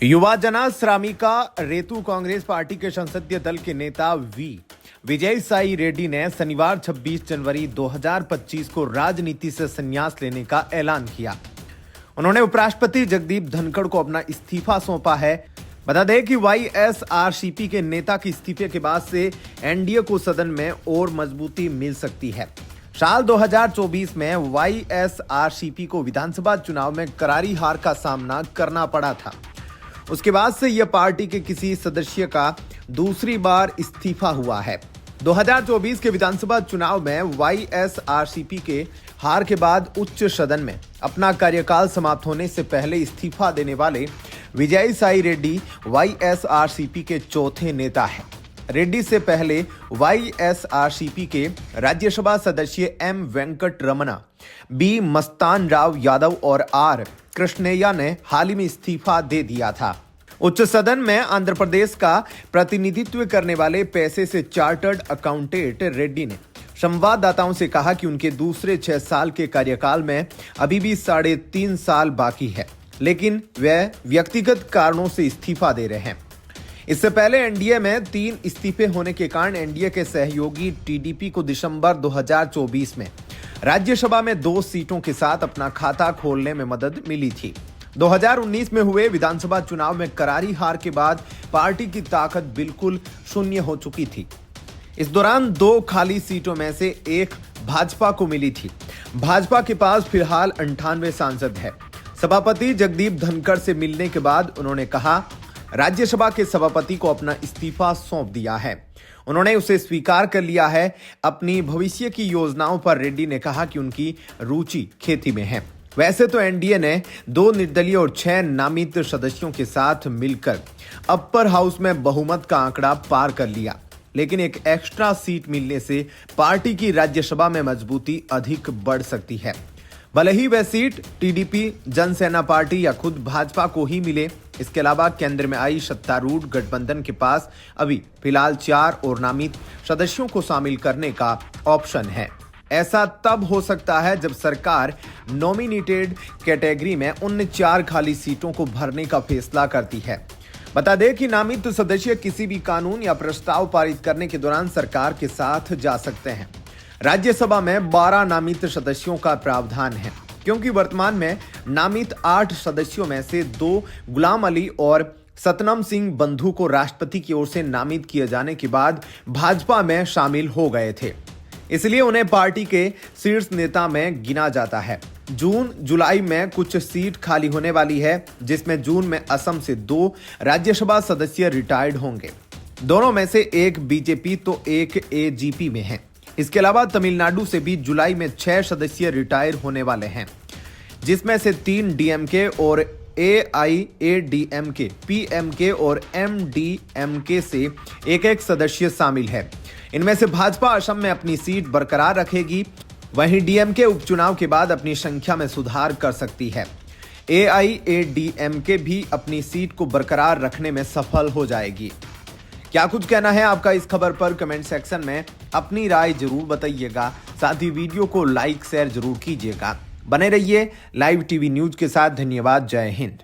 युवा जना श्रामिका रेतु कांग्रेस पार्टी के संसदीय दल के नेता विजय साई रेड्डी ने शनिवार 26 जनवरी 2025 को राजनीति से संन्यास लेने का ऐलान किया। उन्होंने उपराष्ट्रपति जगदीप धनखड़ को अपना इस्तीफा सौंपा है। बता दें कि वाईएसआरसीपी के नेता के इस्तीफे के बाद से एनडीए को सदन में और मजबूती मिल सकती है। साल 2024 में वाईएसआरसीपी को विधानसभा चुनाव में करारी हार का सामना करना पड़ा था। उसके बाद से यह पार्टी के किसी सदस्य का दूसरी बार इस्तीफा हुआ है। 2024 के विधानसभा चुनाव में वाईएसआरसीपी के हार के बाद उच्च सदन में अपना कार्यकाल समाप्त होने से पहले इस्तीफा देने वाले विजय साई रेड्डी वाईएसआरसीपी के चौथे नेता हैं। रेड्डी से पहले वाईएसआरसीपी के राज्यसभा सदस्य एम वेंकट रमना, बी मस्तान राव यादव और आर कृष्णैया ने हाल ही में इस्तीफा दे दिया था। उच्च सदन में आंध्र प्रदेश का प्रतिनिधित्व करने वाले पैसे से चार्टर्ड अकाउंटेंट रेड्डी ने संवाददाताओं से कहा कि उनके दूसरे 6 साल के कार्यकाल में अभी भी 3.5 साल बाकी है, लेकिन वे व्यक्तिगत कारणों से इस्तीफा दे रहे हैं। इससे पहले एनडीए में 3 इस्तीफे होने के कारण एनडीए के सहयोगी टीडीपी को दिसंबर 2024 में राज्यसभा में 2 सीटों के साथ अपना खाता खोलने में मदद मिली थी। 2019 में हुए विधानसभा चुनाव में करारी हार के बाद पार्टी की ताकत बिल्कुल शून्य हो चुकी थी। इस दौरान 2 खाली सीटों में से एक भाजपा को मिली थी। भाजपा के पास फिलहाल 98 सांसद है। सभापति जगदीप धनखड़ से मिलने के बाद उन्होंने कहा, राज्यसभा के सभापति को अपना इस्तीफा सौंप दिया है। उन्होंने उसे स्वीकार कर लिया है। अपनी भविष्य की योजनाओं पर रेड्डी ने कहा कि उनकी रुचि खेती में है। वैसे तो एनडीए ने 2 निर्दलीय और 6 नामित सदस्यों के साथ मिलकर अपर हाउस में बहुमत का आंकड़ा पार कर लिया, लेकिन एक एक्स्ट्रा सीट मिलने से पार्टी की राज्यसभा में मजबूती अधिक बढ़ सकती है। भले ही वह सीट टीडीपी, जनसेना पार्टी या खुद भाजपा को ही मिले। इसके अलावा केंद्र में आई सत्तारूढ़ गठबंधन के पास अभी फिलहाल 4 और नामित सदस्यों को शामिल करने का ऑप्शन है। ऐसा तब हो सकता है जब सरकार नॉमिनेटेड कैटेगरी में उन 4 खाली सीटों को भरने का फैसला करती है। बता दें कि नामित सदस्य किसी भी कानून या प्रस्ताव पारित करने के दौरान सरकार के साथ जा सकते हैं। राज्यसभा में 12 नामित सदस्यों का प्रावधान है, क्योंकि वर्तमान में नामित 8 सदस्यों में से 2 गुलाम अली और सतनाम सिंह बंधु को राष्ट्रपति की ओर से नामित किए जाने के बाद भाजपा में शामिल हो गए थे, इसलिए उन्हें पार्टी के शीर्ष नेता में गिना जाता है। जून जुलाई में कुछ सीट खाली होने वाली है, जिसमें जून में असम से 2 राज्यसभा सदस्य रिटायर्ड होंगे। दोनों में से एक बीजेपी तो एक एजीपी में है। इसके अलावा तमिलनाडु से भी जुलाई में 6 सदस्य रिटायर होने वाले हैं, जिसमें से 3 डीएमके और एआईएडीएमके, पीएमके और एमडीएमके से एक सदस्य शामिल है। इनमें से भाजपा असम में अपनी सीट बरकरार रखेगी, वहीं डीएमके उपचुनाव के बाद अपनी संख्या में सुधार कर सकती है। एआईएडीएमके भी अपनी सीट को बरकरार रखने में सफल हो जाएगी। क्या कुछ कहना है आपका इस खबर पर? कमेंट सेक्शन में अपनी राय जरूर बताइएगा। साथ ही वीडियो को लाइक शेयर जरूर कीजिएगा। बने रहिए लाइव टीवी न्यूज के साथ। धन्यवाद। जय हिंद।